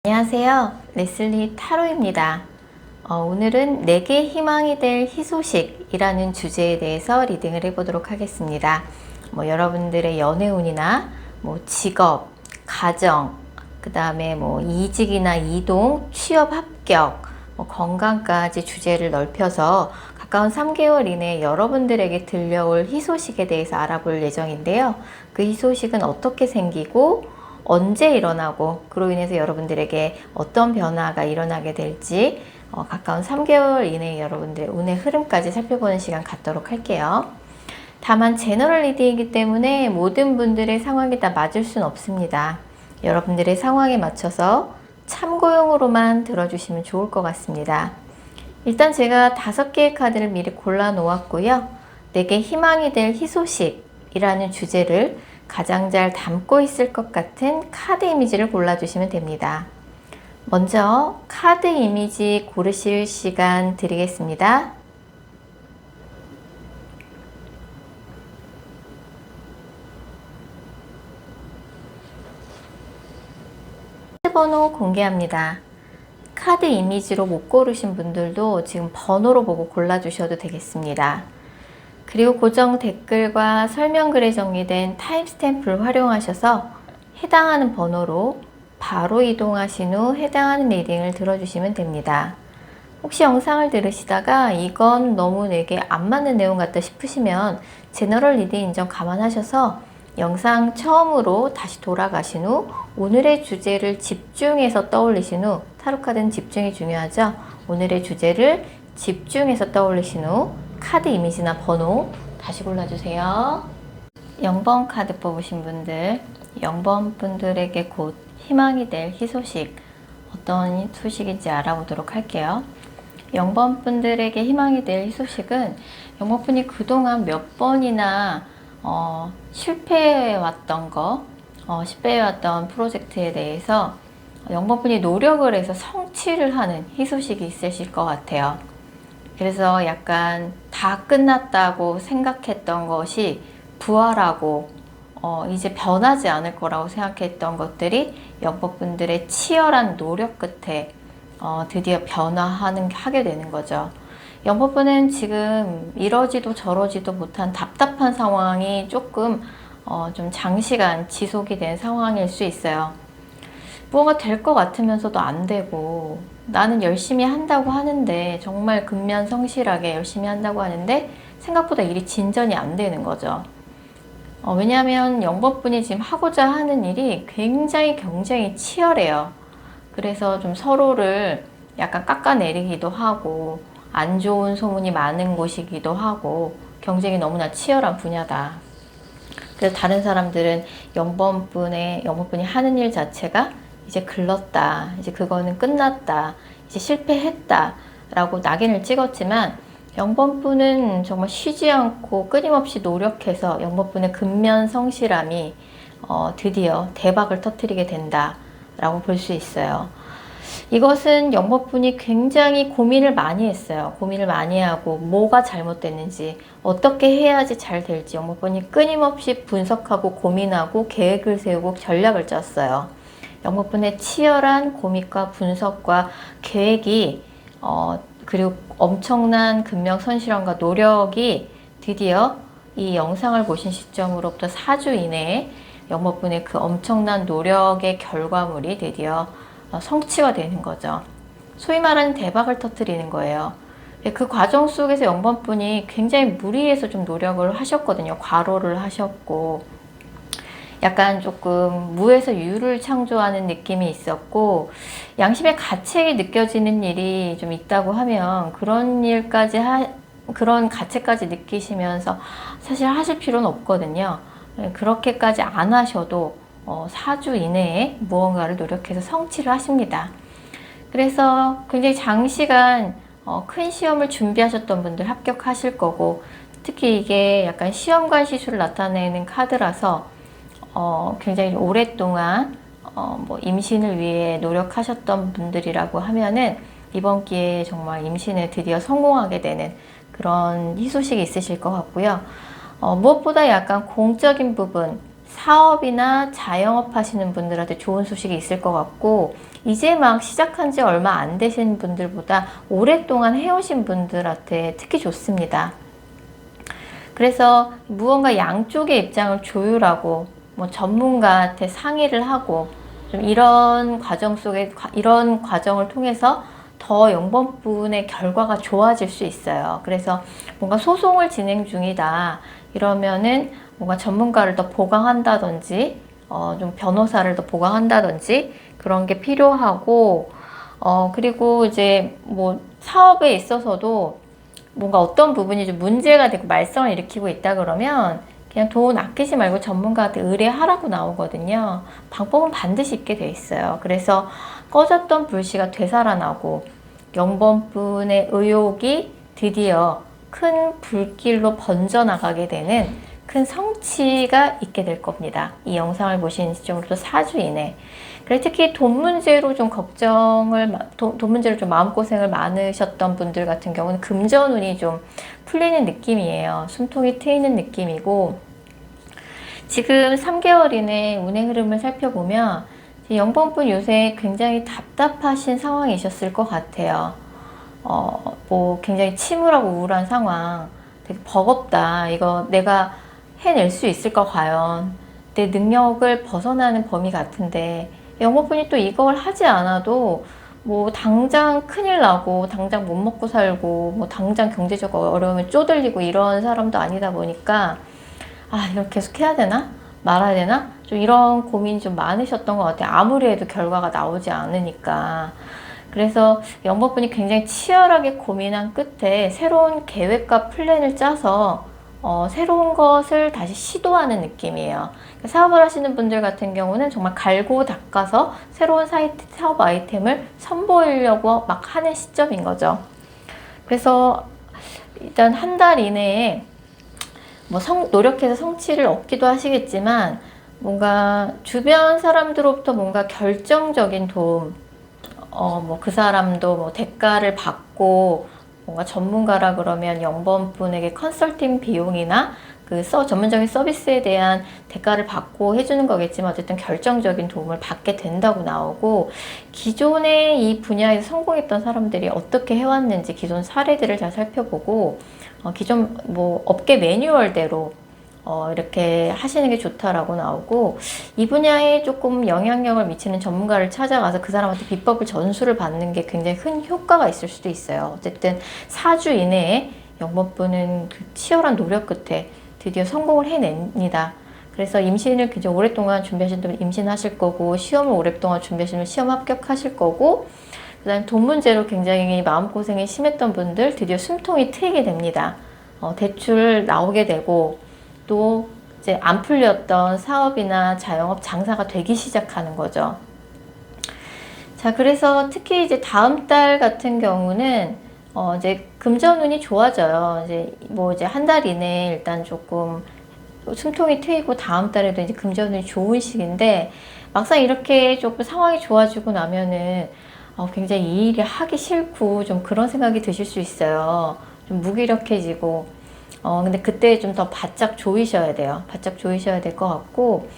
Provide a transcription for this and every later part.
안녕하세요. 레슬리 타로입니다. 오늘은 내게 희망이 될 희소식이라는 주제에 대해서 리딩을 해보도록 하겠습니다. 여러분들의 연애운이나 직업, 가정, 그 다음에 이직이나 이동, 취업 합격, 건강까지 주제를 넓혀서 가까운 3개월 이내에 여러분들에게 들려올 희소식에 대해서 알아볼 예정인데요. 그 희소식은 어떻게 생기고 언제 일어나고 그로 인해서 여러분들에게 어떤 변화가 일어나게 될지 가까운 3개월 이내에 여러분들의 운의 흐름까지 살펴보는 시간 갖도록 할게요. 다만 제너럴 리딩이기 때문에 모든 분들의 상황이 다 맞을 수는 없습니다. 여러분들의 상황에 맞춰서 참고용으로만 들어주시면 좋을 것 같습니다. 일단 제가 5개의 카드를 미리 골라 놓았고요. 내게 희망이 될 희소식이라는 주제를 가장 잘 담고 있을 것 같은 카드 이미지를 골라주시면 됩니다. 먼저 카드 이미지 고르실 시간 드리겠습니다. 카드 번호 공개합니다. 카드 이미지로 못 고르신 분들도 지금 번호로 보고 골라주셔도 되겠습니다. 그리고 고정 댓글과 설명글에 정리된 타임스탬프를 활용하셔서 해당하는 번호로 바로 이동하신 후 해당하는 리딩을 들어주시면 됩니다. 혹시 영상을 들으시다가 이건 너무 내게 안 맞는 내용 같다 싶으시면 제너럴 리딩 인정 감안하셔서 영상 처음으로 다시 돌아가신 후 오늘의 주제를 집중해서 떠올리신 후, 타로카드는 집중이 중요하죠. 오늘의 주제를 집중해서 떠올리신 후 카드 이미지나 번호 다시 골라주세요. 0번 카드 뽑으신 분들, 0번 분들에게 곧 희망이 될 희소식, 어떤 소식인지 알아보도록 할게요. 0번 분들에게 희망이 될 희소식은 0번 분이 그동안 몇 번이나 실패해왔던 실패해왔던 프로젝트에 대해서 0번 분이 노력을 해서 성취를 하는 희소식이 있으실 것 같아요. 그래서 약간 다 끝났다고 생각했던 것이 부활하고 이제 변하지 않을 거라고 생각했던 것들이 0번 분들의 치열한 노력 끝에 드디어 하게 되는 거죠. 0번 분은 지금 이러지도 저러지도 못한 답답한 상황이 조금 좀 장시간 지속이 된 상황일 수 있어요. 무언가 될 것 같으면서도 안 되고, 나는 열심히 한다고 하는데, 정말 근면성실하게 열심히 한다고 하는데 생각보다 일이 진전이 안 되는 거죠. 왜냐하면 0번 분이 지금 하고자 하는 일이 굉장히 경쟁이 치열해요. 그래서 좀 서로를 약간 깎아내리기도 하고, 안 좋은 소문이 많은 곳이기도 하고, 경쟁이 너무나 치열한 분야다. 그래서 다른 사람들은 0번 분이 하는 일 자체가 이제 글렀다, 이제 그거는 끝났다, 이제 실패했다 라고 낙인을 찍었지만 0번 분은 정말 쉬지 않고 끊임없이 노력해서 0번 분의 근면성실함이 드디어 대박을 터뜨리게 된다 라고 볼 수 있어요. 이것은 0번 분이 굉장히 고민을 많이 했어요. 고민을 많이 하고 뭐가 잘못됐는지, 어떻게 해야지 잘 될지 0번 분이 끊임없이 분석하고 고민하고 계획을 세우고 전략을 짰어요. 0번 분의 치열한 고민과 분석과 계획이 그리고 엄청난 근면성실함과 노력이 드디어 이 영상을 보신 시점으로부터 4주 이내에 0번 분의 그 엄청난 노력의 결과물이 드디어 성취가 되는 거죠. 소위 말하는 대박을 터뜨리는 거예요. 그 과정 속에서 0번 분이 굉장히 무리해서 좀 노력을 하셨거든요. 과로를 하셨고, 약간 조금 무에서 유를 창조하는 느낌이 있었고, 양심의 가책이 느껴지는 일이 좀 있다고 하면 그런 가책까지 느끼시면서 사실 하실 필요는 없거든요. 그렇게까지 안 하셔도 4주 이내에 무언가를 노력해서 성취를 하십니다. 그래서 굉장히 장시간 큰 시험을 준비하셨던 분들 합격하실 거고, 특히 이게 약간 시험관 시술을 나타내는 카드라서 굉장히 오랫동안 임신을 위해 노력하셨던 분들이라고 하면은 이번 기회에 정말 임신에 드디어 성공하게 되는 그런 희소식이 있으실 것 같고요. 무엇보다 약간 공적인 부분, 사업이나 자영업 하시는 분들한테 좋은 소식이 있을 것 같고, 이제 막 시작한 지 얼마 안 되신 분들보다 오랫동안 해오신 분들한테 특히 좋습니다. 그래서 무언가 양쪽의 입장을 조율하고 뭐 전문가한테 상의를 하고 좀 이런 과정 속에 이런 과정을 통해서 더 영번분의 결과가 좋아질 수 있어요. 그래서 뭔가 소송을 진행 중이다 이러면은 뭔가 전문가를 더 보강한다든지 좀 변호사를 더 보강한다든지 그런 게 필요하고, 그리고 이제 뭐 사업에 있어서도 뭔가 어떤 부분이 좀 문제가 되고 말썽을 일으키고 있다 그러면 그냥 돈 아끼지 말고 전문가한테 의뢰하라고 나오거든요. 방법은 반드시 있게 돼 있어요. 그래서 꺼졌던 불씨가 되살아나고 영번분의 의혹이 드디어 큰 불길로 번져나가게 되는 큰 성취가 있게 될 겁니다. 이 영상을 보신 시점으로부터 4주 이내. 그래 특히 돈 문제로 좀 돈 문제로 좀 마음고생을 많으셨던 분들 같은 경우는 금전운이 좀 풀리는 느낌이에요. 숨통이 트이는 느낌이고, 지금 3개월 이내 운의 흐름을 살펴보면 영번분 요새 굉장히 답답하신 상황이셨을 것 같아요. 뭐 굉장히 침울하고 우울한 상황, 되게 버겁다. 이거 내가 해낼 수 있을까 과연? 내 능력을 벗어나는 범위 같은데 영어분이 또 이걸 하지 않아도 뭐 당장 큰일 나고 당장 못 먹고 살고 뭐 당장 경제적 어려움에 쪼들리고 이런 사람도 아니다 보니까 이걸 계속 해야 되나? 말아야 되나? 좀 이런 고민이 좀 많으셨던 것 같아요. 아무리 해도 결과가 나오지 않으니까. 그래서 영번분이 굉장히 치열하게 고민한 끝에 새로운 계획과 플랜을 짜서 새로운 것을 다시 시도하는 느낌이에요. 사업을 하시는 분들 같은 경우는 정말 갈고 닦아서 새로운 사업 아이템을 선보이려고 막 하는 시점인 거죠. 그래서 일단 한 달 이내에 뭐 노력해서 성취를 얻기도 하시겠지만 뭔가 주변 사람들로부터 뭔가 결정적인 도움, 뭐 그 사람도 뭐 대가를 받고 뭔가 전문가라 그러면 영번분에게 컨설팅 비용이나 그 전문적인 서비스에 대한 대가를 받고 해주는 거겠지만 어쨌든 결정적인 도움을 받게 된다고 나오고, 기존에 이 분야에서 성공했던 사람들이 어떻게 해왔는지 기존 사례들을 잘 살펴보고 기존 뭐 업계 매뉴얼대로 이렇게 하시는 게 좋다라고 나오고, 이 분야에 조금 영향력을 미치는 전문가를 찾아가서 그 사람한테 비법을 전수를 받는 게 굉장히 큰 효과가 있을 수도 있어요. 어쨌든 4주 이내에 영번분은 그 치열한 노력 끝에 드디어 성공을 해냅니다. 그래서 임신을 굉장히 오랫동안 준비하신 분들 임신하실 거고, 시험을 오랫동안 준비하시면 시험 합격하실 거고, 그 다음에 돈 문제로 굉장히 마음고생이 심했던 분들 드디어 숨통이 트이게 됩니다. 대출 나오게 되고, 또 이제 안 풀렸던 사업이나 자영업 장사가 되기 시작하는 거죠. 자, 그래서 특히 이제 다음 달 같은 경우는 이제 금전운이 좋아져요. 이제 한 달 이내에 일단 조금 숨통이 트이고 다음 달에도 이제 금전운이 좋은 시기인데, 막상 이렇게 조금 상황이 좋아지고 나면은 굉장히 이 일이 하기 싫고 좀 그런 생각이 드실 수 있어요. 좀 무기력해지고. 근데 그때 좀 더 바짝 조이셔야 돼요. 바짝 조이셔야 될 것 같고,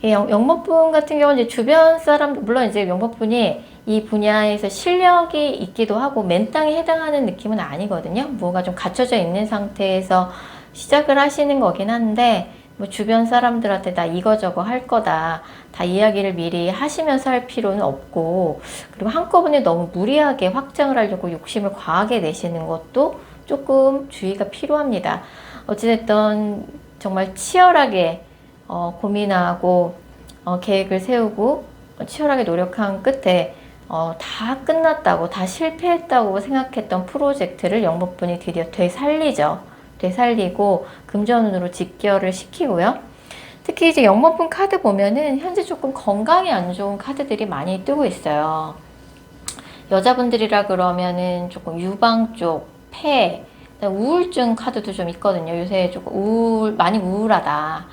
영번분 같은 경우는 이제 주변 사람, 물론 이제 영번분이 이 분야에서 실력이 있기도 하고 맨땅에 해당하는 느낌은 아니거든요. 뭐가 좀 갖춰져 있는 상태에서 시작을 하시는 거긴 한데, 뭐 주변 사람들한테 나 이거저거 할 거다 다 이야기를 미리 하시면서 할 필요는 없고, 그리고 한꺼번에 너무 무리하게 확장을 하려고 욕심을 과하게 내시는 것도 조금 주의가 필요합니다. 어찌됐든 정말 치열하게 고민하고 계획을 세우고 치열하게 노력한 끝에 다 끝났다고, 다 실패했다고 생각했던 프로젝트를 영번분이 드디어 되살리죠. 되살리고 금전운으로 직결을 시키고요. 특히 이제 영번분 카드 보면은 현재 조금 건강이 안 좋은 카드들이 많이 뜨고 있어요. 여자분들이라 그러면은 조금 유방 쪽, 폐, 우울증 카드도 좀 있거든요. 요새 조금 많이 우울하다.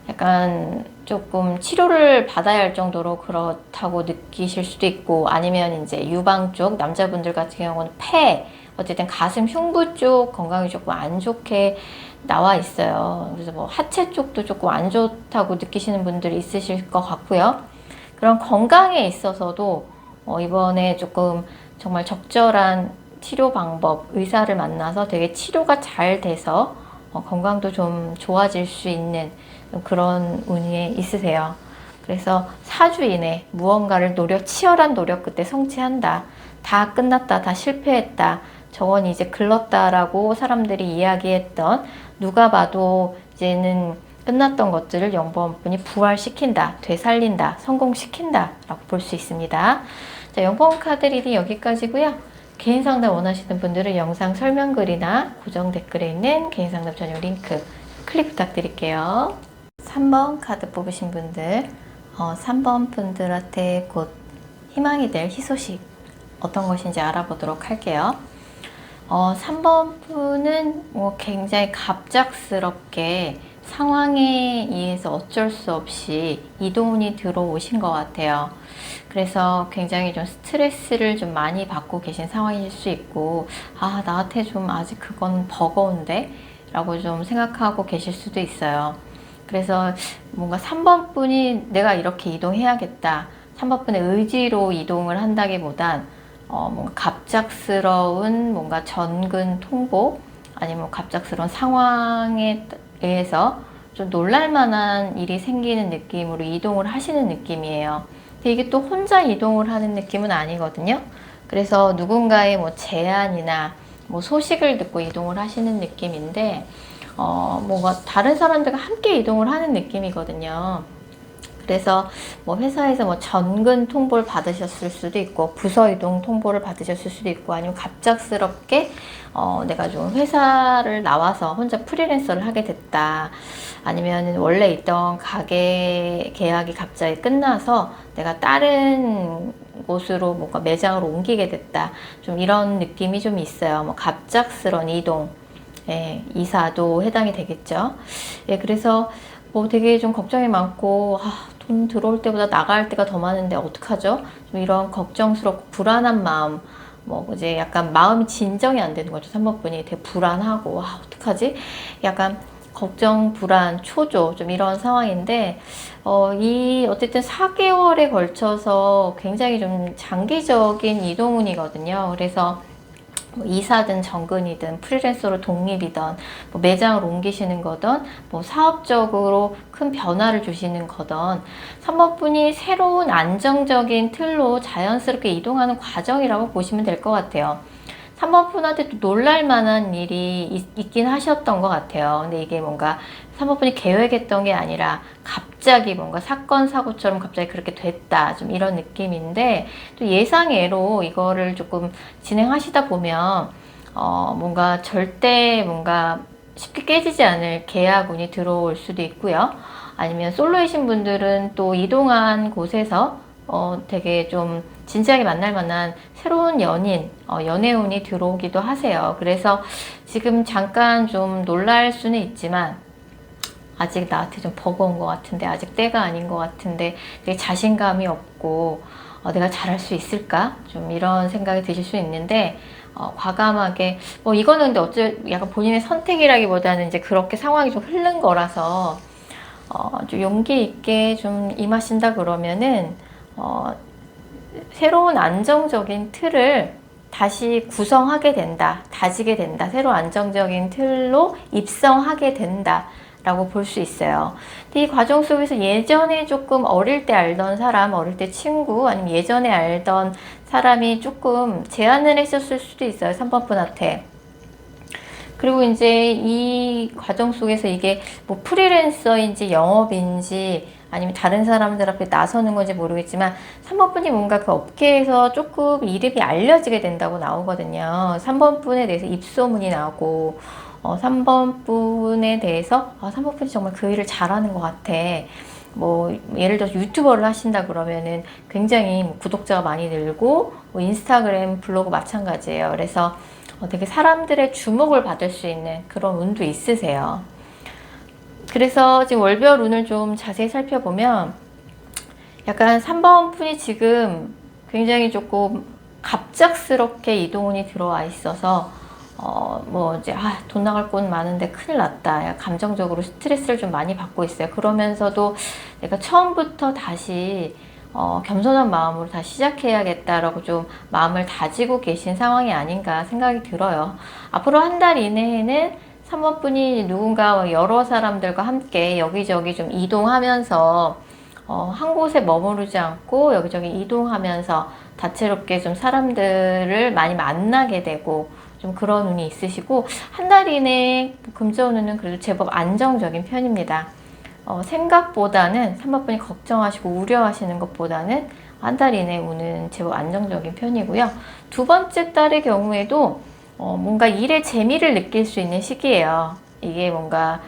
약간 조금 치료를 받아야 할 정도로 그렇다고 느끼실 수도 있고, 아니면 이제 유방 쪽 남자분들 같은 경우는 폐, 어쨌든 가슴 흉부 쪽 건강이 조금 안 좋게 나와 있어요. 그래서 뭐 하체 쪽도 조금 안 좋다고 느끼시는 분들이 있으실 것 같고요. 그런 건강에 있어서도 이번에 조금 정말 적절한 치료 방법, 의사를 만나서 되게 치료가 잘 돼서 건강도 좀 좋아질 수 있는 그런 운이 있으세요. 그래서 4주 이내 무언가를 치열한 노력 끝에 성취한다. 다 끝났다. 다 실패했다. 저건 이제 글렀다라고 사람들이 이야기했던, 누가 봐도 이제는 끝났던 것들을 영범분이 부활시킨다, 되살린다, 성공시킨다 라고 볼 수 있습니다. 자, 영범 카드 리딩 여기까지고요. 개인 상담 원하시는 분들은 영상 설명글이나 고정 댓글에 있는 개인 상담 전용 링크 클릭 부탁드릴게요. 3번 카드 뽑으신 분들, 3번 분들한테 곧 희망이 될 희소식 어떤 것인지 알아보도록 할게요. 3번 분은 굉장히 갑작스럽게 상황에 의해서 어쩔 수 없이 이동운이 들어오신 것 같아요. 그래서 굉장히 좀 스트레스를 좀 많이 받고 계신 상황일 수 있고, 아, 나한테 좀 아직 그건 버거운데? 라고 좀 생각하고 계실 수도 있어요. 그래서 뭔가 3번 분이 내가 이렇게 이동해야겠다. 3번 분의 의지로 이동을 한다기보단 뭔가 갑작스러운 뭔가 전근 통보 아니면 갑작스러운 상황에 의해서 좀 놀랄만한 일이 생기는 느낌으로 이동을 하시는 느낌이에요. 근데 이게 또 혼자 이동을 하는 느낌은 아니거든요. 그래서 누군가의 뭐 제안이나 뭐 소식을 듣고 이동을 하시는 느낌인데, 뭔가 다른 사람들과 함께 이동을 하는 느낌이거든요. 그래서 뭐 회사에서 뭐 전근 통보를 받으셨을 수도 있고, 부서 이동 통보를 받으셨을 수도 있고, 아니면 갑작스럽게 내가 좀 회사를 나와서 혼자 프리랜서를 하게 됐다. 아니면 원래 있던 가게 계약이 갑자기 끝나서 내가 다른 곳으로 뭔가 매장으로 옮기게 됐다. 좀 이런 느낌이 좀 있어요. 뭐 갑작스러운 이동, 예, 이사도 해당이 되겠죠. 예, 그래서 뭐 되게 좀 걱정이 많고, 돈 들어올 때보다 나갈 때가 더 많은데 어떡하죠? 좀 이런 걱정스럽고 불안한 마음, 뭐 이제 약간 마음이 진정이 안 되는 거죠. 3번 분이 되게 불안하고, 어떡하지? 약간 걱정, 불안, 초조, 좀 이런 상황인데, 어쨌든 4개월에 걸쳐서 굉장히 좀 장기적인 이동운이거든요. 그래서 뭐 이사든 정근이든 프리랜서로 독립이든 뭐 매장을 옮기시는 거든 뭐 사업적으로 큰 변화를 주시는 거든 3번 분이 새로운 안정적인 틀로 자연스럽게 이동하는 과정이라고 보시면 될 것 같아요. 3번 분한테 또 놀랄 만한 일이 있긴 하셨던 것 같아요. 근데 이게 뭔가 3번 분이 계획했던 게 아니라 갑자기 뭔가 사건, 사고처럼 갑자기 그렇게 됐다. 좀 이런 느낌인데, 또 예상외로 이거를 조금 진행하시다 보면, 뭔가 절대 뭔가 쉽게 깨지지 않을 계약운이 들어올 수도 있고요. 아니면 솔로이신 분들은 또 이동한 곳에서 되게 좀 진지하게 만날 만한 새로운 연인, 연애운이 들어오기도 하세요. 그래서 지금 잠깐 좀 놀랄 수는 있지만, 아직 나한테 좀 버거운 것 같은데, 아직 때가 아닌 것 같은데, 되게 자신감이 없고, 내가 잘할 수 있을까? 좀 이런 생각이 드실 수 있는데, 과감하게, 뭐 이거는 근데 약간 본인의 선택이라기보다는 이제 그렇게 상황이 좀 흐른 거라서, 좀 용기 있게 좀 임하신다 그러면은, 새로운 안정적인 틀을 다시 구성하게 된다, 다지게 된다, 새로 안정적인 틀로 입성하게 된다 라고 볼 수 있어요. 근데 이 과정 속에서 예전에 조금 어릴 때 알던 사람, 어릴 때 친구, 아니면 예전에 알던 사람이 조금 제안을 했었을 수도 있어요. 3번 분한테. 그리고 이제 이 과정 속에서 이게 뭐 프리랜서인지 영업인지 아니면 다른 사람들 앞에 나서는 건지 모르겠지만 3번 분이 뭔가 그 업계에서 조금 이름이 알려지게 된다고 나오거든요. 3번 분에 대해서 입소문이 나고 3번 분에 대해서 3번 분이 정말 그 일을 잘하는 것 같아. 뭐 예를 들어서 유튜버를 하신다 그러면은 굉장히 뭐 구독자가 많이 늘고 뭐 인스타그램 블로그 마찬가지예요. 그래서 되게 사람들의 주목을 받을 수 있는 그런 운도 있으세요. 그래서 지금 월별 운을 좀 자세히 살펴보면 약간 3번 분이 지금 굉장히 조금 갑작스럽게 이동운이 들어와 있어서 뭐 이제 돈 나갈 곳 많은데 큰일 났다. 감정적으로 스트레스를 좀 많이 받고 있어요. 그러면서도 내가 처음부터 다시 겸손한 마음으로 다시 시작해야겠다라고 좀 마음을 다지고 계신 상황이 아닌가 생각이 들어요. 앞으로 한 달 이내에는 3번 분이 누군가 여러 사람들과 함께 여기저기 좀 이동하면서 한 곳에 머무르지 않고 여기저기 이동하면서 다채롭게 좀 사람들을 많이 만나게 되고 좀 그런 운이 있으시고, 한 달 이내에 금전운은 그래도 제법 안정적인 편입니다. 생각보다는 3번 분이 걱정하시고 우려하시는 것보다는 한 달 이내 운은 제법 안정적인 편이고요. 두 번째 달의 경우에도 뭔가 일의 재미를 느낄 수 있는 시기예요. 이게 뭔가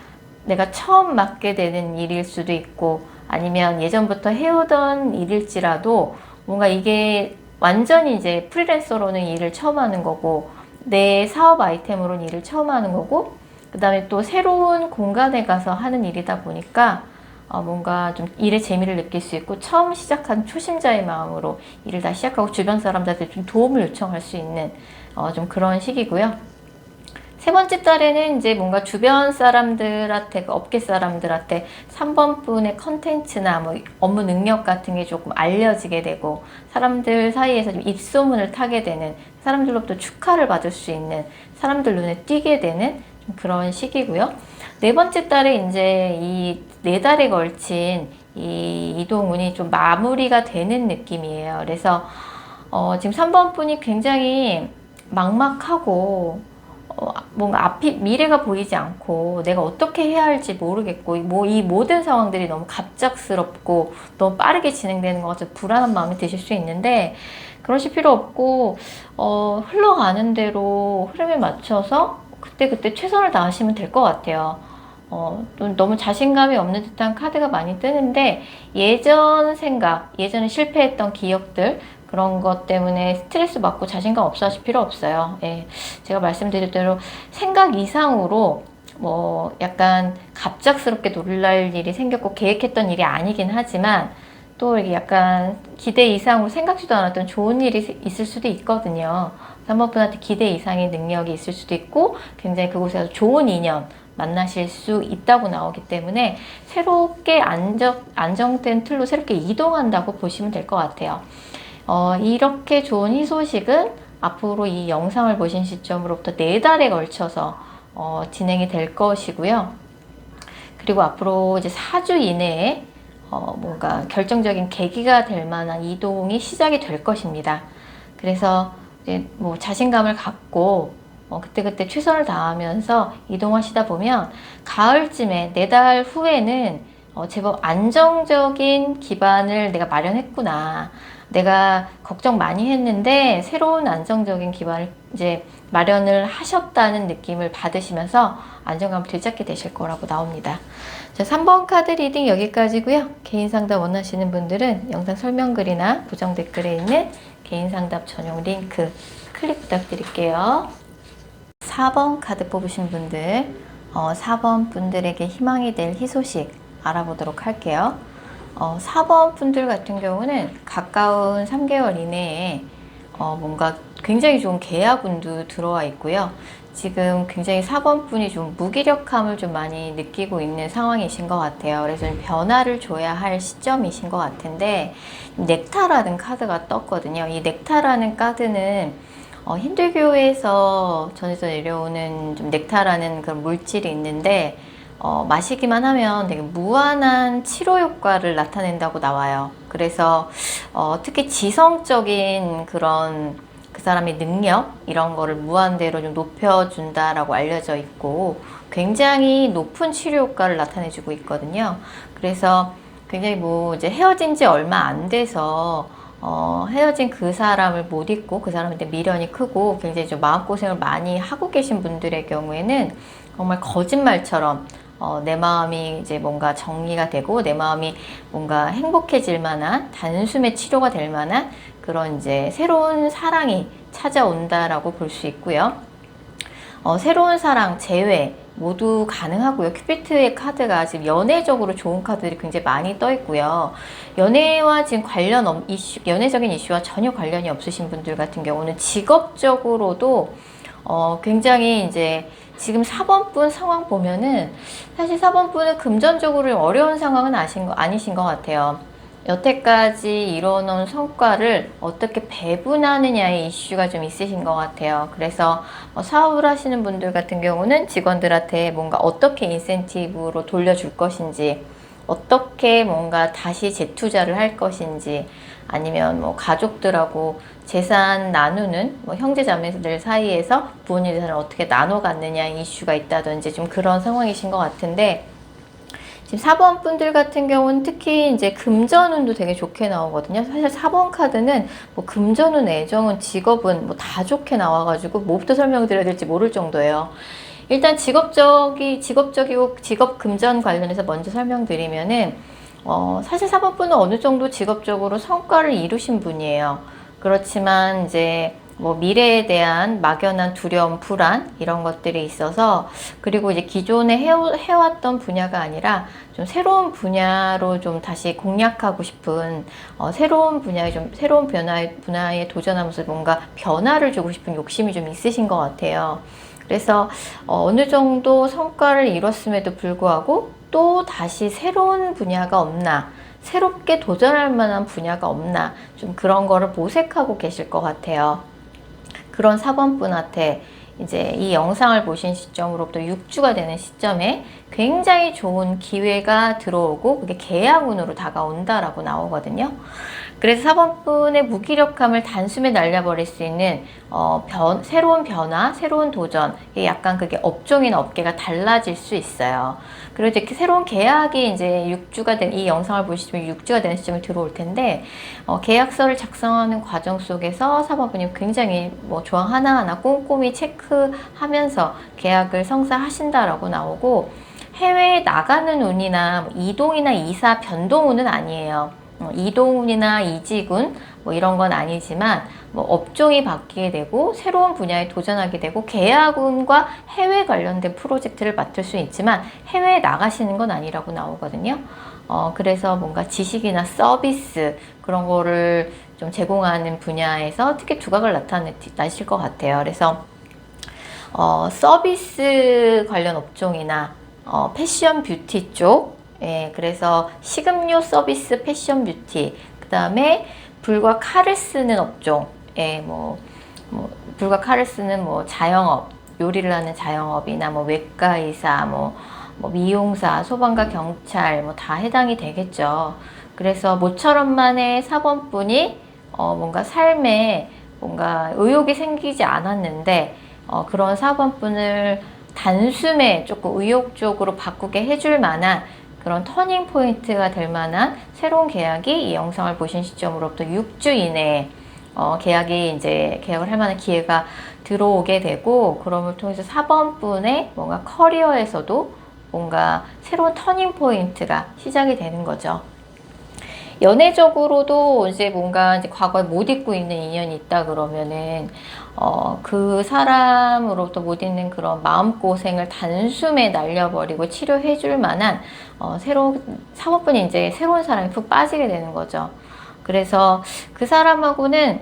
내가 처음 맡게 되는 일일 수도 있고 아니면 예전부터 해오던 일일지라도 뭔가 이게 완전히 이제 프리랜서로는 일을 처음 하는 거고 내 사업 아이템으로는 일을 처음 하는 거고 그 다음에 또 새로운 공간에 가서 하는 일이다 보니까 뭔가 좀 일의 재미를 느낄 수 있고 처음 시작한 초심자의 마음으로 일을 다시 시작하고 주변 사람들한테 좀 도움을 요청할 수 있는 좀 그런 시기고요. 세 번째 달에는 이제 뭔가 주변 사람들한테, 업계 사람들한테 3번 분의 컨텐츠나 뭐 업무 능력 같은 게 조금 알려지게 되고 사람들 사이에서 좀 입소문을 타게 되는, 사람들로부터 축하를 받을 수 있는, 사람들 눈에 띄게 되는 그런 시기고요. 네 번째 달에 이제 이 네 달에 걸친 이 이동운이 좀 마무리가 되는 느낌이에요. 그래서 지금 3번 분이 굉장히 막막하고 뭔가 앞이 미래가 보이지 않고 내가 어떻게 해야 할지 모르겠고 뭐 이 모든 상황들이 너무 갑작스럽고 너무 빠르게 진행되는 것 같아서 불안한 마음이 드실 수 있는데 그러실 필요 없고 흘러가는 대로 흐름에 맞춰서 그때 최선을 다하시면 될 것 같아요. 너무 자신감이 없는 듯한 카드가 많이 뜨는데 예전 생각, 예전에 실패했던 기억들 그런 것 때문에 스트레스 받고 자신감 없어 하실 필요 없어요. 예, 제가 말씀드린 대로 생각 이상으로 뭐 약간 갑작스럽게 놀랄 일이 생겼고 계획했던 일이 아니긴 하지만 또 이게 약간 기대 이상으로 생각지도 않았던 좋은 일이 있을 수도 있거든요. 3번 분한테 기대 이상의 능력이 있을 수도 있고 굉장히 그곳에서 좋은 인연 만나실 수 있다고 나오기 때문에 새롭게 안정된 틀로 새롭게 이동한다고 보시면 될 것 같아요. 이렇게 좋은 희소식은 앞으로 이 영상을 보신 시점으로부터 4달에 걸쳐서 진행이 될 것이고요. 그리고 앞으로 이제 4주 이내에 뭔가 결정적인 계기가 될 만한 이동이 시작이 될 것입니다. 그래서 이제 뭐 자신감을 갖고 그때 최선을 다하면서 이동하시다 보면 가을쯤에 4달 후에는 제법 안정적인 기반을 내가 마련했구나. 내가 걱정 많이 했는데 새로운 안정적인 기반을 이제 마련을 하셨다는 느낌을 받으시면서 안정감을 되찾게 되실 거라고 나옵니다. 자, 3번 카드 리딩 여기까지고요. 개인 상담 원하시는 분들은 영상 설명글이나 고정 댓글에 있는 개인 상담 전용 링크 클릭 부탁드릴게요. 4번 카드 뽑으신 분들, 4번 분들에게 희망이 될 희소식 알아보도록 할게요. 4번 분들 같은 경우는 가까운 3개월 이내에 뭔가 굉장히 좋은 계약운도 들어와 있고요. 지금 굉장히 4번 분이 좀 무기력함을 좀 많이 느끼고 있는 상황이신 것 같아요. 그래서 좀 변화를 줘야 할 시점이신 것 같은데 넥타라는 카드가 떴거든요. 이 넥타라는 카드는 힌두교에서 전해져 내려오는 좀 넥타라는 그런 물질이 있는데 마시기만 하면 되게 무한한 치료 효과를 나타낸다고 나와요. 그래서 특히 지성적인 그런 그 사람의 능력 이런 거를 무한대로 좀 높여준다라고 알려져 있고 굉장히 높은 치료 효과를 나타내주고 있거든요. 그래서 굉장히 뭐 이제 헤어진 지 얼마 안 돼서 헤어진 그 사람을 못 잊고 그 사람한테 미련이 크고 굉장히 좀 마음고생을 많이 하고 계신 분들의 경우에는 정말 거짓말처럼 내 마음이 이제 뭔가 정리가 되고 내 마음이 뭔가 행복해질 만한 단숨에 치료가 될 만한 그런 이제 새로운 사랑이 찾아온다라고 볼 수 있고요. 새로운 사랑, 재회 모두 가능하고요. 큐피트의 카드가 지금 연애적으로 좋은 카드들이 굉장히 많이 떠 있고요. 연애와 지금 연애적인 이슈와 전혀 관련이 없으신 분들 같은 경우는 직업적으로도 굉장히 이제 지금 4번분 상황 보면은 사실 4번분은 금전적으로 어려운 상황은 아니신 것 같아요. 여태까지 이뤄놓은 성과를 어떻게 배분하느냐의 이슈가 좀 있으신 것 같아요. 그래서 사업을 하시는 분들 같은 경우는 직원들한테 뭔가 어떻게 인센티브로 돌려줄 것인지, 어떻게 뭔가 다시 재투자를 할 것인지, 아니면 뭐 가족들하고 재산 나누는 형제 자매들 사이에서 부모님 재산을 어떻게 나눠 갖느냐 이슈가 있다든지 좀 그런 상황이신 것 같은데, 지금 4번 분들 같은 경우는 특히 이제 금전운도 되게 좋게 나오거든요. 사실 4번 카드는 뭐 금전운, 애정운, 직업은 뭐 다 좋게 나와가지고 뭐부터 설명드려야 될지 모를 정도예요. 일단 직업적이고 직업 금전 관련해서 먼저 설명드리면은, 사실 4번 분은 어느 정도 직업적으로 성과를 이루신 분이에요. 그렇지만 이제 뭐 미래에 대한 막연한 두려움, 불안 이런 것들이 있어서, 그리고 이제 기존에 해왔던 분야가 아니라 좀 새로운 분야로 좀 다시 공략하고 싶은, 새로운 분야에 도전하면서 뭔가 변화를 주고 싶은 욕심이 좀 있으신 것 같아요. 그래서 어느 정도 성과를 이뤘음에도 불구하고 또 다시 새로운 분야가 없나, 새롭게 도전할 만한 분야가 없나, 좀 그런 거를 모색하고 계실 것 같아요. 그런 4번 분한테 이제 이 영상을 보신 시점으로부터 6주가 되는 시점에 굉장히 좋은 기회가 들어오고, 그게 계약운으로 다가온다라고 나오거든요. 그래서 4번 분의 무기력함을 단숨에 날려버릴 수 있는 새로운 변화, 새로운 도전, 약간 그게 업종이나 업계가 달라질 수 있어요. 그리고 이제 새로운 계약이 이제 6주가 된, 이 영상을 보시면 6주가 되는 시점에 들어올 텐데, 계약서를 작성하는 과정 속에서 4번 분이 굉장히 뭐 조항 하나하나 꼼꼼히 체크하면서 계약을 성사하신다라고 나오고, 해외에 나가는 운이나 이동이나 이사 변동운은 아니에요. 이동운이나 이직운 뭐 이런 건 아니지만, 뭐 업종이 바뀌게 되고 새로운 분야에 도전하게 되고 계약운과 해외 관련된 프로젝트를 맡을 수 있지만 해외에 나가시는 건 아니라고 나오거든요. 그래서 뭔가 지식이나 서비스 그런 거를 좀 제공하는 분야에서 특히 두각을 나타내실 것 같아요. 그래서 서비스 관련 업종이나 패션 뷰티 쪽, 예, 그래서 식음료 서비스, 패션 뷰티, 그 다음에 불과 칼을 쓰는 업종, 예, 불과 칼을 쓰는 뭐 자영업, 요리를 하는 자영업이나 뭐 외과의사, 뭐 미용사, 소방과 경찰, 뭐 다 해당이 되겠죠. 그래서 모처럼만의 4번 분이 뭔가 삶에 뭔가 의욕이 생기지 않았는데, 그런 4번 분을 단숨에 조금 의욕적으로 바꾸게 해줄 만한 그런 터닝 포인트가 될 만한 새로운 계약이 이 영상을 보신 시점으로부터 6주 이내에 계약을 할 만한 기회가 들어오게 되고, 그럼을 통해서 4번 분의 뭔가 커리어에서도 뭔가 새로운 터닝 포인트가 시작이 되는 거죠. 연애적으로도 이제 뭔가 이제 과거에 못 잊고 있는 인연이 있다 그러면은, 그 사람으로부터 못 잊는 그런 마음고생을 단숨에 날려버리고 치료해줄 만한, 사모분이 이제 새로운 사람이 푹 빠지게 되는 거죠. 그래서 그 사람하고는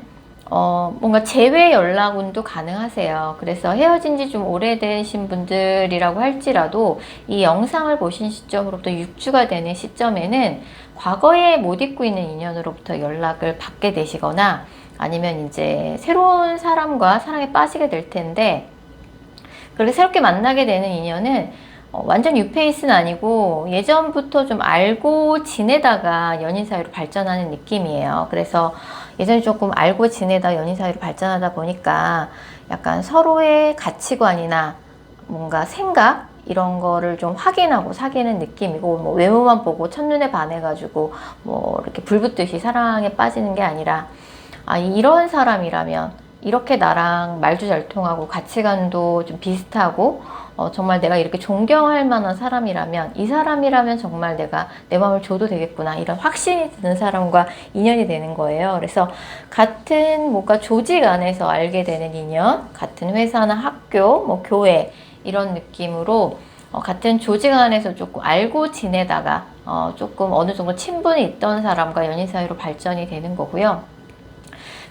뭔가 재회 연락운도 가능하세요. 그래서 헤어진 지 좀 오래되신 분들이라고 할지라도 이 영상을 보신 시점으로부터 6주가 되는 시점에는 과거에 못 잊고 있는 인연으로부터 연락을 받게 되시거나, 아니면 이제 새로운 사람과 사랑에 빠지게 될 텐데, 그렇게 새롭게 만나게 되는 인연은 완전 뉴페이스는 아니고 예전부터 좀 알고 지내다가 연인 사이로 발전하는 느낌이에요. 그래서 예전에 조금 알고 지내다 연인 사이로 발전하다 보니까 약간 서로의 가치관이나 뭔가 생각 이런 거를 좀 확인하고 사귀는 느낌이고, 뭐 외모만 보고 첫눈에 반해가지고 뭐 이렇게 불붙듯이 사랑에 빠지는 게 아니라, 이런 사람이라면 이렇게 나랑 말도 잘 통하고 가치관도 좀 비슷하고 정말 내가 이렇게 존경할 만한 사람이라면 이 사람이라면 정말 내가 내 마음을 줘도 되겠구나 이런 확신이 드는 사람과 인연이 되는 거예요. 그래서 같은 뭔가 조직 안에서 알게 되는 인연, 같은 회사나 학교, 뭐 교회 이런 느낌으로 같은 조직 안에서 조금 알고 지내다가 조금 어느 정도 친분이 있던 사람과 연인 사이로 발전이 되는 거고요.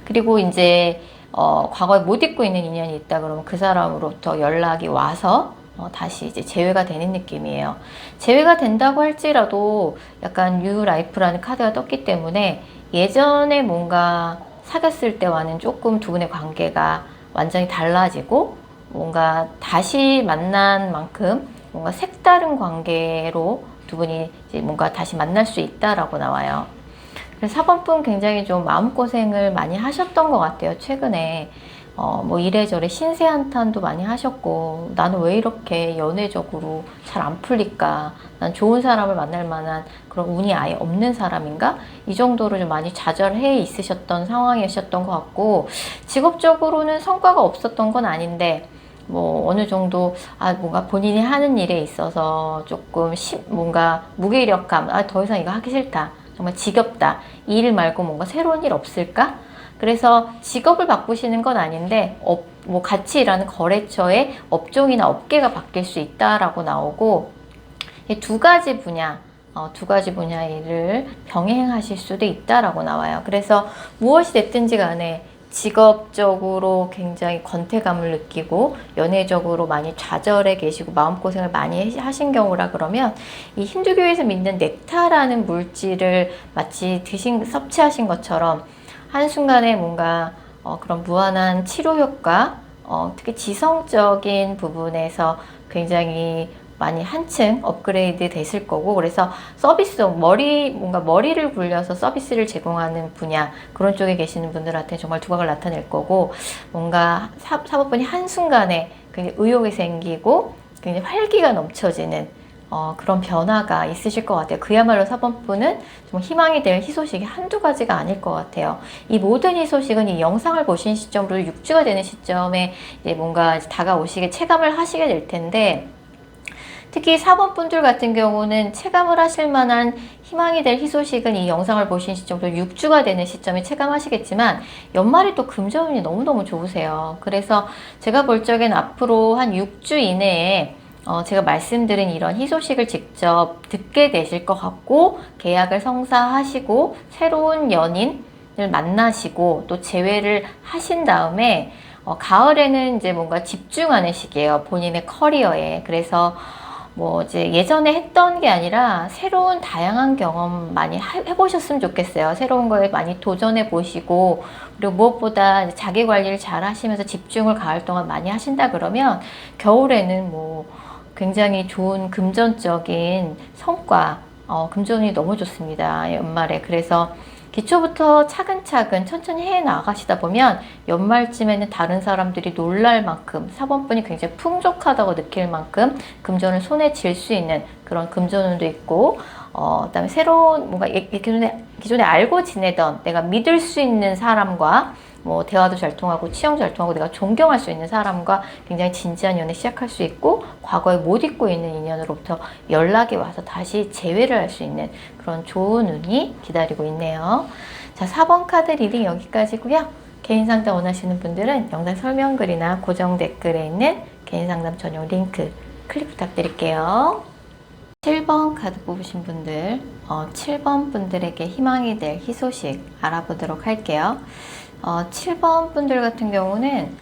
그리고 이제 과거에 못 잊고 있는 인연이 있다 그러면 그 사람으로부터 연락이 와서 다시 이제 재회가 되는 느낌이에요. 재회가 된다고 할지라도 약간 뉴 라이프라는 카드가 떴기 때문에 예전에 뭔가 사귀었을 때와는 조금 두 분의 관계가 완전히 달라지고 뭔가 다시 만난 만큼 뭔가 색다른 관계로 두 분이 이제 뭔가 다시 만날 수 있다라고 나와요. 그래서 4번분 굉장히 좀 마음고생을 많이 하셨던 것 같아요. 최근에 뭐 이래저래 신세한탄도 많이 하셨고 나는 왜 이렇게 연애적으로 잘 안 풀릴까? 난 좋은 사람을 만날 만한 그런 운이 아예 없는 사람인가? 이 정도로 좀 많이 좌절해 있으셨던 상황이셨던 것 같고 직업적으로는 성과가 없었던 건 아닌데 뭐 어느 정도 뭔가 본인이 하는 일에 있어서 조금 뭔가 무기력감, 더 이상 이거 하기 싫다. 정말 지겹다. 이 일 말고 뭔가 새로운 일 없을까? 그래서 직업을 바꾸시는 건 아닌데 뭐 같이 일하는 거래처의 업종이나 업계가 바뀔 수 있다라고 나오고 이 두 가지 분야 두 가지 분야의 일을 병행하실 수도 있다라고 나와요. 그래서 무엇이 됐든지 간에 직업적으로 굉장히 권태감을 느끼고 연애적으로 많이 좌절해 계시고 마음고생을 많이 하신 경우라 그러면 이 힌두교에서 믿는 넥타라는 물질을 마치 섭취하신 것처럼 한순간에 뭔가 그런 무한한 치료 효과 특히 지성적인 부분에서 굉장히 많이 한층 업그레이드 됐을 거고 그래서 서비스 뭔가 머리를 굴려서 서비스를 제공하는 분야 그런 쪽에 계시는 분들한테 정말 두각을 나타낼 거고 뭔가 사법분이 한순간에 굉장히 의욕이 생기고 굉장히 활기가 넘쳐지는 그런 변화가 있으실 것 같아요. 그야말로 4번분은 좀 희망이 될 희소식이 한두 가지가 아닐 것 같아요. 이 모든 희소식은 이 영상을 보신 시점으로 6주가 되는 시점에 이제 뭔가 다가오시게 체감을 하시게 될 텐데 특히 4번 분들 같은 경우는 체감을 하실 만한 희망이 될 희소식은 이 영상을 보신 시점부터 6주가 되는 시점에 체감하시겠지만 연말이 또 금전운이 너무너무 좋으세요. 그래서 제가 볼 적엔 앞으로 한 6주 이내에 제가 말씀드린 이런 희소식을 직접 듣게 되실 것 같고 계약을 성사하시고 새로운 연인을 만나시고 또 재회를 하신 다음에 가을에는 이제 뭔가 집중하는 시기예요. 본인의 커리어에. 그래서 뭐 이제 예전에 했던 게 아니라 새로운 다양한 경험 많이 해보셨으면 좋겠어요. 새로운 거에 많이 도전해 보시고 그리고 무엇보다 자기 관리를 잘 하시면서 집중을 가을 동안 많이 하신다 그러면 겨울에는 뭐 굉장히 좋은 금전적인 성과 금전이 너무 좋습니다. 연말에. 그래서 기초부터 차근차근 천천히 해 나가시다 보면 연말쯤에는 다른 사람들이 놀랄 만큼 4번분이 굉장히 풍족하다고 느낄 만큼 금전을 손에 쥘 수 있는 그런 금전운도 있고 그다음에 새로운 뭔가 기존에 알고 지내던 내가 믿을 수 있는 사람과 뭐 대화도 잘 통하고 취향도 잘 통하고 내가 존경할 수 있는 사람과 굉장히 진지한 연애 시작할 수 있고 과거에 못 잊고 있는 인연으로부터 연락이 와서 다시 재회를 할 수 있는 그런 좋은 운이 기다리고 있네요. 자, 4번 카드 리딩 여기까지고요. 개인 상담 원하시는 분들은 영상 설명글이나 고정 댓글에 있는 개인 상담 전용 링크 클릭 부탁드릴게요. 7번 카드 뽑으신 분들 7번 분들에게 희망이 될 희소식 알아보도록 할게요. 7번 분들 같은 경우는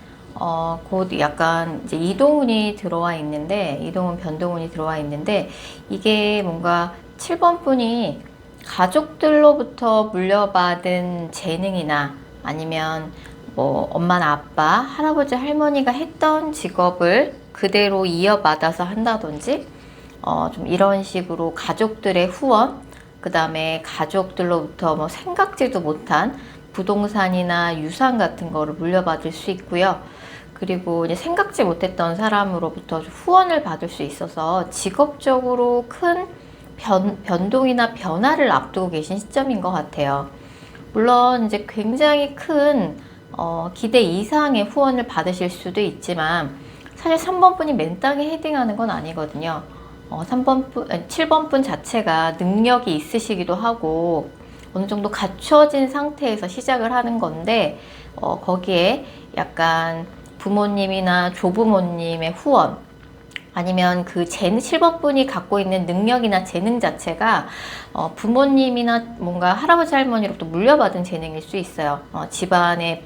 곧 약간 이제 이동운이 들어와 있는데 이동운 변동운이 들어와 있는데 이게 뭔가 7번 분이 가족들로부터 물려받은 재능이나 아니면 뭐 엄마나 아빠, 할아버지, 할머니가 했던 직업을 그대로 이어받아서 한다든지 좀 이런 식으로 가족들의 후원, 그 다음에 가족들로부터 뭐 생각지도 못한 부동산이나 유산 같은 거를 물려받을 수 있고요. 그리고 이제 생각지 못했던 사람으로부터 후원을 받을 수 있어서 직업적으로 큰 변동이나 변화를 앞두고 계신 시점인 것 같아요. 물론 이제 굉장히 큰 기대 이상의 후원을 받으실 수도 있지만 사실 3번 분이 맨땅에 헤딩하는 건 아니거든요. 7번 분 자체가 능력이 있으시기도 하고 어느 정도 갖춰진 상태에서 시작을 하는 건데 거기에 약간 부모님이나 조부모님의 후원 아니면 그 7번 분이 갖고 있는 능력이나 재능 자체가 부모님이나 뭔가 할아버지 할머니로부터 물려받은 재능일 수 있어요. 집안에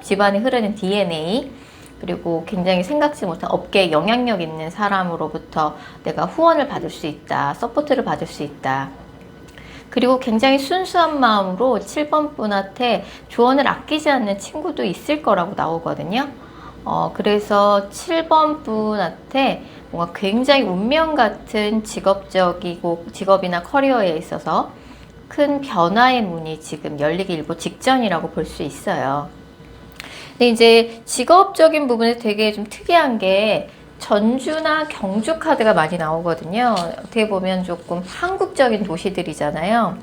집안에 흐르는 DNA 그리고 굉장히 생각지 못한 업계에 영향력 있는 사람으로부터 내가 후원을 받을 수 있다. 서포트를 받을 수 있다. 그리고 굉장히 순수한 마음으로 7번 분한테 조언을 아끼지 않는 친구도 있을 거라고 나오거든요. 그래서 7번 분한테 뭔가 굉장히 운명 같은 직업이나 커리어에 있어서 큰 변화의 문이 지금 열리기 일보 직전이라고 볼 수 있어요. 근데 이제 직업적인 부분에 되게 좀 특이한 게 전주나 경주 카드가 많이 나오거든요. 어떻게 보면 조금 한국적인 도시들이잖아요.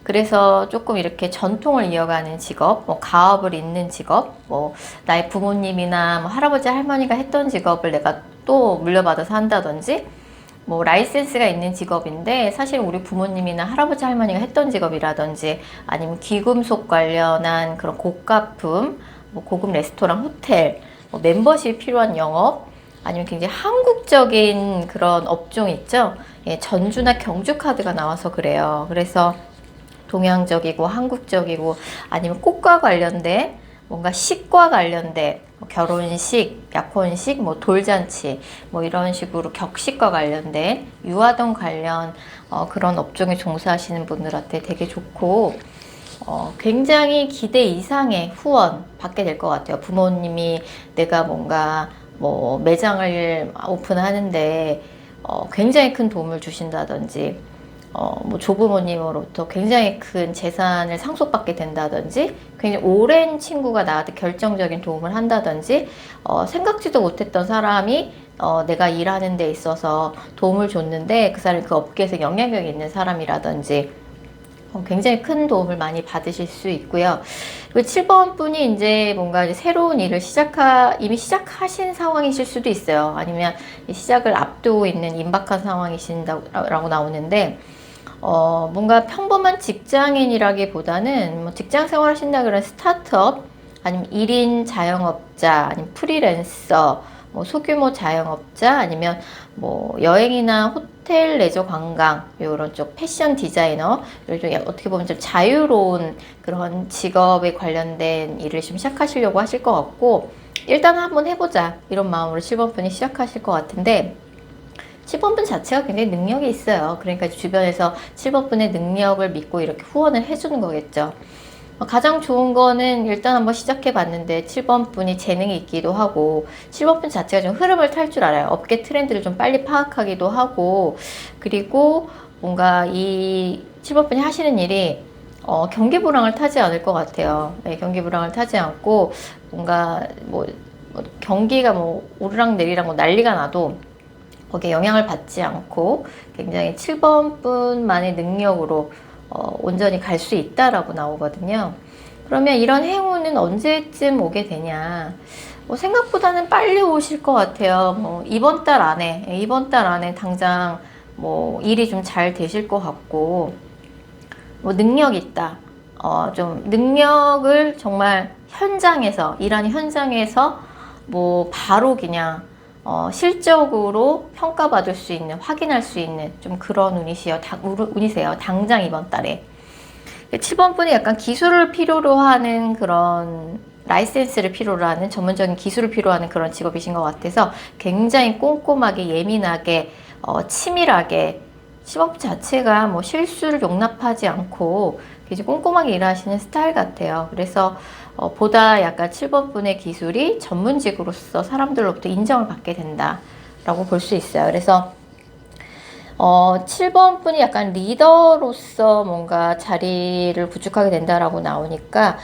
그래서 조금 이렇게 전통을 이어가는 직업, 가업을 잇는 직업, 나의 부모님이나 할아버지 할머니가 했던 직업을 내가 또 물려받아서 한다든지, 라이센스가 있는 직업인데 사실 우리 부모님이나 할아버지 할머니가 했던 직업이라든지 아니면 귀금속 관련한 그런 고가품, 고급 레스토랑, 호텔, 멤버십이 필요한 영업, 아니면 굉장히 한국적인 그런 업종 있죠? 예, 전주나 경주 카드가 나와서 그래요. 그래서 동양적이고 한국적이고 아니면 꽃과 관련된 뭔가 식과 관련된 결혼식, 약혼식, 돌잔치 이런 식으로 격식과 관련된 유아동 관련 그런 업종에 종사하시는 분들한테 되게 좋고 굉장히 기대 이상의 후원 받게 될 것 같아요. 부모님이 내가 뭔가 매장을 오픈하는데 굉장히 큰 도움을 주신다든지 조부모님으로부터 굉장히 큰 재산을 상속받게 된다든지 굉장히 오랜 친구가 나한테 결정적인 도움을 한다든지 생각지도 못했던 사람이 내가 일하는 데 있어서 도움을 줬는데 그 사람이 그 업계에서 영향력이 있는 사람이라든지 굉장히 큰 도움을 많이 받으실 수 있고요. 7번 분이 이제 뭔가 이제 새로운 일을 이미 시작하신 상황이실 수도 있어요. 아니면 시작을 앞두고 있는 임박한 상황이신다고 나오는데, 뭔가 평범한 직장인이라기보다는 직장 생활 하신다 그런 스타트업, 아니면 1인 자영업자, 아니면 프리랜서, 소규모 자영업자, 아니면 여행이나 호텔, 레저, 관광, 이런 쪽 패션 디자이너, 요즘 어떻게 보면 좀 자유로운 그런 직업에 관련된 일을 좀 시작하시려고 하실 것 같고, 일단 한번 해보자 이런 마음으로 7번 분이 시작하실 것 같은데, 7번 분 자체가 굉장히 능력이 있어요. 그러니까 주변에서 7번 분의 능력을 믿고 이렇게 후원을 해주는 거겠죠. 가장 좋은 거는 일단 한번 시작해 봤는데 7번 분이 재능이 있기도 하고 7번 분 자체가 좀 흐름을 탈 줄 알아요. 업계 트렌드를 좀 빨리 파악하기도 하고, 그리고 뭔가 이 7번 분이 하시는 일이 경기불황을 타지 않을 것 같아요. 네, 경기불황을 타지 않고 뭔가 경기가 오르락 내리락 난리가 나도 거기에 영향을 받지 않고 굉장히 7번 분만의 능력으로 온전히 갈 수 있다라고 나오거든요. 그러면 이런 행운은 언제쯤 오게 되냐? 생각보다는 빨리 오실 것 같아요. 이번 달 안에 당장 일이 좀 잘 되실 것 같고, 능력 있다. 좀 능력을 정말 일하는 현장에서 바로 그냥 실적으로 평가받을 수 있는, 확인할 수 있는 좀 그런 운이세요. 당장 이번 달에. 7번 분이 약간 기술을 필요로 하는 그런 라이센스를 필요로 하는 전문적인 기술을 필요로 하는 그런 직업이신 것 같아서 굉장히 꼼꼼하게 예민하게 치밀하게 7번 분 자체가 실수를 용납하지 않고 굉장히 꼼꼼하게 일하시는 스타일 같아요. 그래서 보다 약간 7번 분의 기술이 전문직으로서 사람들로부터 인정을 받게 된다라고 볼 수 있어요. 그래서 7번 분이 약간 리더로서 뭔가 자리를 구축하게 된다라고 나오니까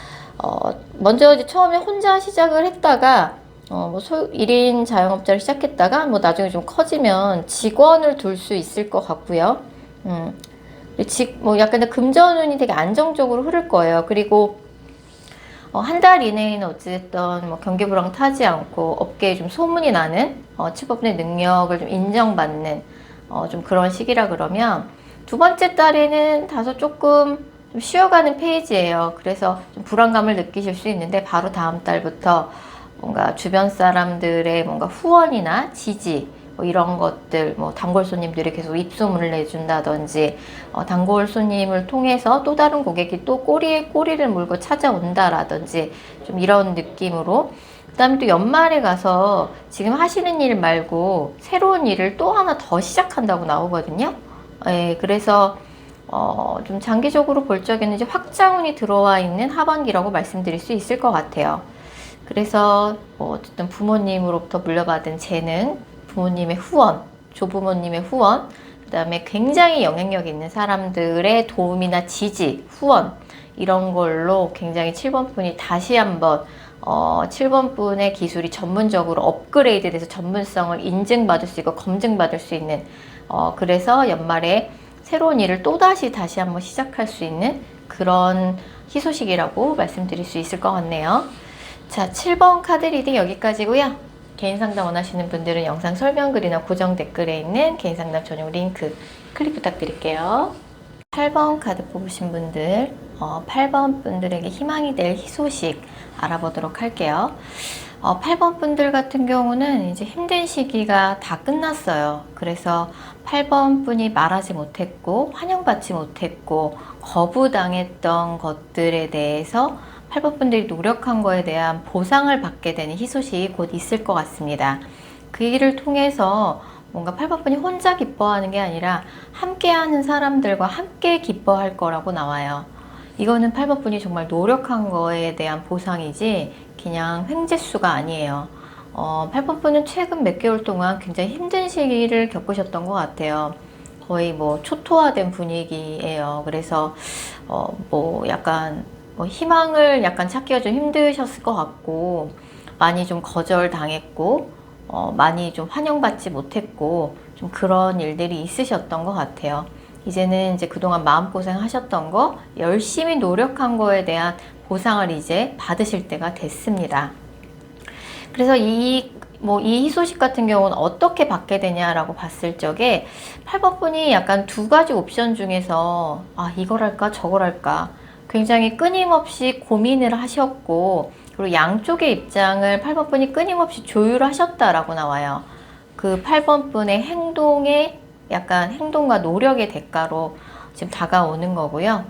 먼저 이제 처음에 혼자 시작을 했다가 1인 자영업자를 시작했다가 나중에 좀 커지면 직원을 둘 수 있을 것 같고요. 약간 금전운이 되게 안정적으로 흐를 거예요. 그리고 한 달 이내에는 어찌됐든 뭐 경기 불황 타지 않고 업계에 좀 소문이 나는 7번분의 능력을 좀 인정받는 좀 그런 시기라 그러면 두 번째 달에는 다소 조금 좀 쉬어가는 페이지예요. 그래서 좀 불안감을 느끼실 수 있는데 바로 다음 달부터 뭔가 주변 사람들의 뭔가 후원이나 지지 뭐 이런 것들, 뭐 단골 손님들이 계속 입소문을 내준다든지 단골 손님을 통해서 또 다른 고객이 또 꼬리에 꼬리를 물고 찾아온다라든지 좀 이런 느낌으로, 그 다음에 또 연말에 가서 지금 하시는 일 말고 새로운 일을 또 하나 더 시작한다고 나오거든요. 예, 그래서 좀 장기적으로 볼 적에는 이제 확장운이 들어와 있는 하반기라고 말씀드릴 수 있을 것 같아요. 그래서 뭐 어쨌든 부모님으로부터 물려받은 재능, 부모님의 후원, 조부모님의 후원, 그 다음에 굉장히 영향력 있는 사람들의 도움이나 지지, 후원 이런 걸로 굉장히 7번분이 다시 한번 7번분의 기술이 전문적으로 업그레이드 돼서 전문성을 인증받을 수 있고 검증받을 수 있는 그래서 연말에 새로운 일을 또다시 다시 한번 시작할 수 있는 그런 희소식이라고 말씀드릴 수 있을 것 같네요. 자, 7번 카드 리딩 여기까지고요. 개인 상담 원하시는 분들은 영상 설명글이나 고정 댓글에 있는 개인 상담 전용 링크 클릭 부탁드릴게요. 8번 카드 뽑으신 분들, 8번 분들에게 희망이 될 희소식 알아보도록 할게요. 8번 분들 같은 경우는 이제 힘든 시기가 다 끝났어요. 그래서 8번 분이 말하지 못했고 환영받지 못했고 거부당했던 것들에 대해서 8번 분들이 노력한 거에 대한 보상을 받게 되는 희소식이 곧 있을 것 같습니다. 그 일을 통해서 뭔가 8번 분이 혼자 기뻐하는 게 아니라 함께하는 사람들과 함께 기뻐할 거라고 나와요. 이거는 8번 분이 정말 노력한 거에 대한 보상이지 그냥 횡재수가 아니에요. 8번 분은 최근 몇 개월 동안 굉장히 힘든 시기를 겪으셨던 것 같아요. 거의 뭐 초토화된 분위기예요. 그래서 뭐 약간 희망을 약간 찾기가 좀 힘드셨을 것 같고 많이 좀 거절당했고 많이 좀 환영받지 못했고 좀 그런 일들이 있으셨던 것 같아요. 이제는 이제 그동안 마음고생 하셨던 거 열심히 노력한 거에 대한 보상을 이제 받으실 때가 됐습니다. 그래서 이 희소식 같은 경우는 어떻게 받게 되냐라고 봤을 적에 8번 분이 약간 두 가지 옵션 중에서 이걸 할까 저걸 할까 굉장히 끊임없이 고민을 하셨고 그리고 양쪽의 입장을 8번 분이 끊임없이 조율하셨다라고 나와요. 그 8번 분의 행동과 노력의 대가로 지금 다가오는 거고요.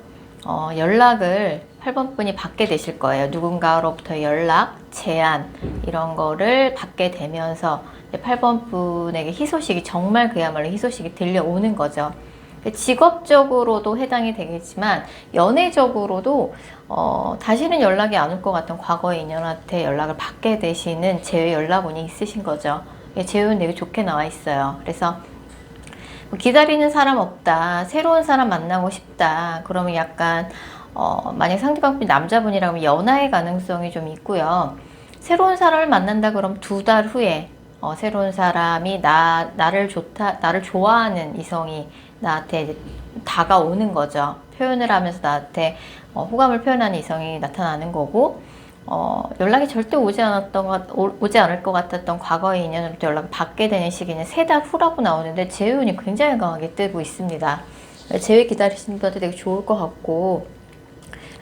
연락을 8번 분이 받게 되실 거예요. 누군가로부터 연락, 제안 이런 거를 받게 되면서 8번 분에게 희소식이 정말 그야말로 희소식이 들려오는 거죠. 직업적으로도 해당이 되겠지만 연애적으로도 다시는 연락이 안 올 것 같은 과거의 인연한테 연락을 받게 되시는 재회 연락운이 있으신 거죠. 재회운 되게 좋게 나와 있어요. 그래서 기다리는 사람 없다, 새로운 사람 만나고 싶다 그러면 약간 만약 상대방분이 남자분이라면 연하의 가능성이 좀 있고요. 새로운 사람을 만난다 그러면 2달 후에 새로운 사람이 나를 좋아하는 이성이 나한테 다가오는 거죠. 표현을 하면서 나한테 호감을 표현하는 이성이 나타나는 거고 연락이 절대 오지 않을 것 같았던 과거의 인연으로부터 연락을 받게 되는 시기는 3달 후라고 나오는데 재운이 굉장히 강하게 뜨고 있습니다. 재회 기다리시는 분한테 되게 좋을 것 같고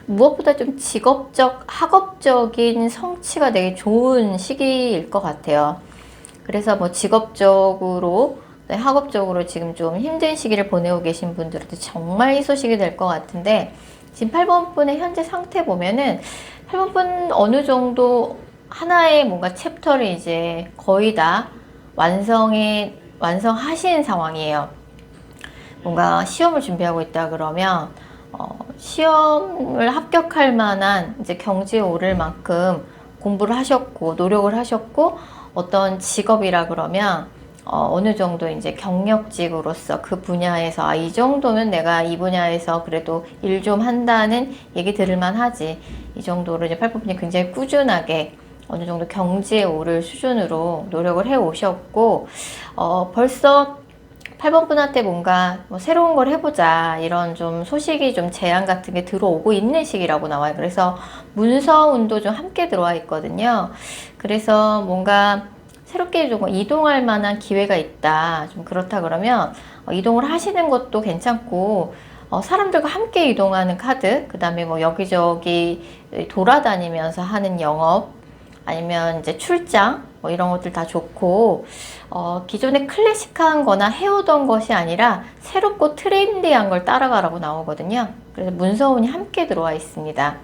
무엇보다 좀 학업적인 성취가 되게 좋은 시기일 것 같아요. 그래서 뭐 직업적으로 학업적으로 지금 좀 힘든 시기를 보내고 계신 분들한테 정말 희소식이 될 것 같은데 지금 8번 분의 현재 상태 보면은 8번 분 어느 정도 하나의 뭔가 챕터를 이제 거의 다 완성하신 상황이에요. 뭔가 시험을 준비하고 있다 그러면 시험을 합격할 만한 이제 경지에 오를 만큼 공부를 하셨고 노력을 하셨고 어떤 직업이라 그러면 어느 정도 이제 경력직으로서 그 분야에서 이 정도면 내가 이 분야에서 그래도 일 좀 한다는 얘기 들을만 하지. 이 정도로 이제 8번 분이 굉장히 꾸준하게 어느 정도 경지에 오를 수준으로 노력을 해 오셨고 벌써 8번 분한테 뭔가 뭐 새로운 걸 해보자 이런 좀 소식이 좀 제안 같은 게 들어오고 있는 시기라고 나와요. 그래서 문서운도 좀 함께 들어와 있거든요. 그래서 뭔가 새롭게 좀 이동할 만한 기회가 있다. 좀 그렇다 그러면 이동을 하시는 것도 괜찮고 사람들과 함께 이동하는 카드, 그 다음에 뭐 여기저기 돌아다니면서 하는 영업, 아니면 이제 출장, 뭐 이런 것들 다 좋고, 기존에 클래식한 거나 해오던 것이 아니라 새롭고 트렌디한 걸 따라가라고 나오거든요. 그래서 문서운이 함께 들어와 있습니다.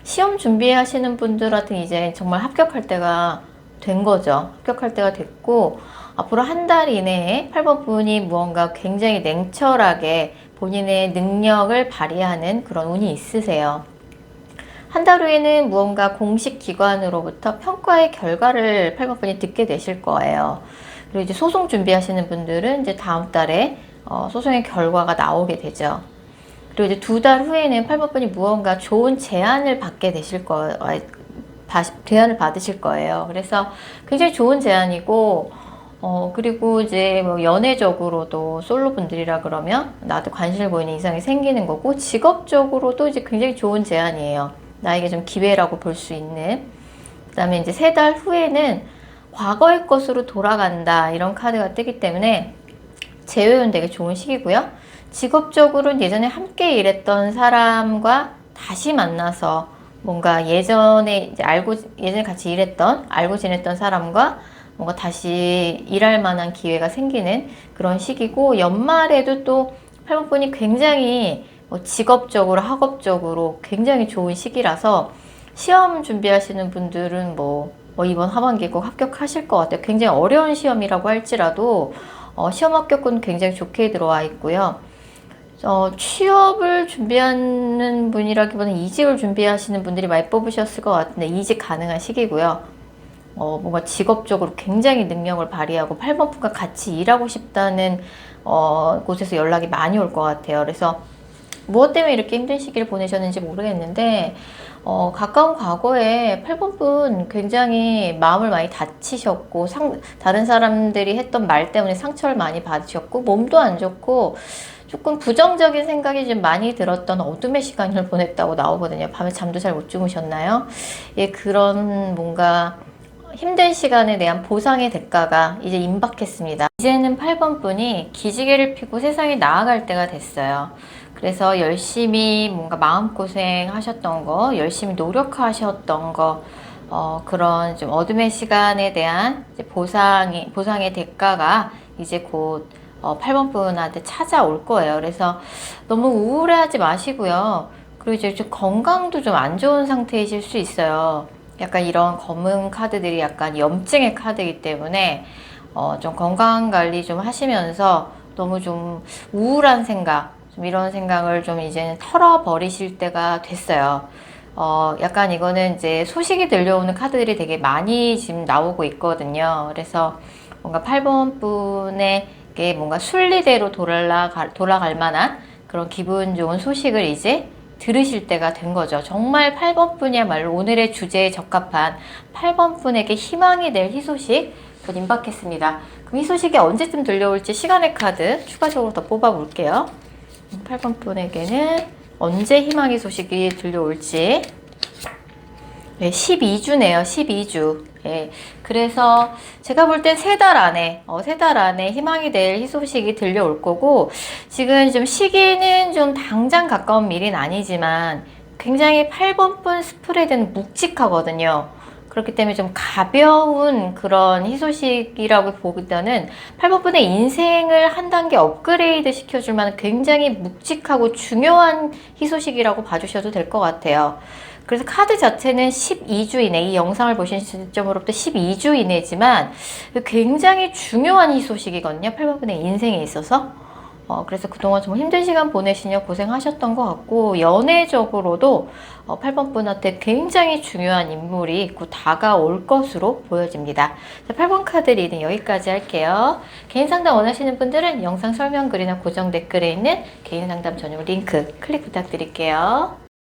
시험 준비하시는 분들한테 이제 정말 합격할 때가 된 거죠. 합격할 때가 됐고, 앞으로 한 달 이내에 8번 분이 무언가 굉장히 냉철하게 본인의 능력을 발휘하는 그런 운이 있으세요. 한 달 후에는 무언가 공식 기관으로부터 평가의 결과를 8번 분이 듣게 되실 거예요. 그리고 이제 소송 준비하시는 분들은 이제 다음 달에 소송의 결과가 나오게 되죠. 그리고 이제 2달 후에는 8번 분이 무언가 좋은 제안을 받게 되실 거예요. 제안을 받으실 거예요. 그래서 굉장히 좋은 제안이고, 그리고 이제 뭐 연애적으로도 솔로 분들이라 그러면 나도 관심을 보이는 이상이 생기는 거고, 직업적으로도 이제 굉장히 좋은 제안이에요. 나에게 좀 기회라고 볼 수 있는. 그 다음에 이제 3달 후에는 과거의 것으로 돌아간다. 이런 카드가 뜨기 때문에 재회는 되게 좋은 시기고요. 직업적으로는 예전에 함께 일했던 사람과 다시 만나서 뭔가 예전에 이제 예전에 같이 일했던, 알고 지냈던 사람과 뭔가 다시 일할 만한 기회가 생기는 그런 시기고, 연말에도 또 8번 분이 굉장히 뭐 직업적으로, 학업적으로 굉장히 좋은 시기라서 시험 준비하시는 분들은 뭐 이번 하반기에 꼭 합격하실 것 같아요. 굉장히 어려운 시험이라고 할지라도 시험 합격은 굉장히 좋게 들어와 있고요. 취업을 준비하는 분이라기보다는 이직을 준비하시는 분들이 많이 뽑으셨을 것 같은데 이직 가능한 시기고요. 뭔가 직업적으로 굉장히 능력을 발휘하고 8번 분과 같이 일하고 싶다는 곳에서 연락이 많이 올 것 같아요. 그래서 무엇 때문에 이렇게 힘든 시기를 보내셨는지 모르겠는데 가까운 과거에 8번 분 굉장히 마음을 많이 다치셨고 다른 사람들이 했던 말 때문에 상처를 많이 받으셨고 몸도 안 좋고 조금 부정적인 생각이 좀 많이 들었던 어둠의 시간을 보냈다고 나오거든요. 밤에 잠도 잘 못 주무셨나요? 예, 그런 뭔가 힘든 시간에 대한 보상의 대가가 이제 임박했습니다. 이제는 8번 분이 기지개를 펴고 세상에 나아갈 때가 됐어요. 그래서 열심히 뭔가 마음고생 하셨던 거, 열심히 노력하셨던 거, 그런 좀 어둠의 시간에 대한 이제 보상의 대가가 이제 곧 8번 분한테 찾아올 거예요. 그래서 너무 우울해하지 마시고요. 그리고 이제 좀 건강도 좀 안 좋은 상태이실 수 있어요. 약간 이런 검은 카드들이 약간 염증의 카드이기 때문에 좀 건강 관리 좀 하시면서 너무 좀 우울한 생각, 좀 이런 생각을 좀 이제는 털어버리실 때가 됐어요. 약간 이거는 이제 소식이 들려오는 카드들이 되게 많이 지금 나오고 있거든요. 그래서 뭔가 8번 분에게 뭔가 순리대로 돌아갈 만한 그런 기분 좋은 소식을 이제 들으실 때가 된 거죠. 정말 8번 분이야말로 오늘의 주제에 적합한 8번 분에게 희망이 될 희소식 곧 임박했습니다. 그럼 희소식이 언제쯤 들려올지 시간의 카드 추가적으로 더 뽑아 볼게요. 8번 분에게는 언제 희망의 소식이 들려올지. 네, 12주네요. 12주. 예, 그래서 제가 볼 땐 3달 안에, 3달 안에 희망이 될 희소식이 들려올 거고, 지금 좀 시기는 좀 당장 가까운 미래는 아니지만, 굉장히 8번 분 스프레드는 묵직하거든요. 그렇기 때문에 좀 가벼운 그런 희소식이라고 보기보다는 8번 분의 인생을 한 단계 업그레이드 시켜줄 만한 굉장히 묵직하고 중요한 희소식이라고 봐주셔도 될 것 같아요. 그래서 카드 자체는 12주 이내, 이 영상을 보신 시점으로부터 12주 이내지만 굉장히 중요한 희소식이거든요. 8번 분의 인생에 있어서. 그래서 그동안 좀 힘든 시간 보내시며 고생하셨던 것 같고, 연애적으로도 8번 분한테 굉장히 중요한 인물이 곧 다가올 것으로 보여집니다. 8번 카드 리딩 여기까지 할게요. 개인 상담 원하시는 분들은 영상 설명글이나 고정 댓글에 있는 개인 상담 전용 링크 클릭 부탁드릴게요.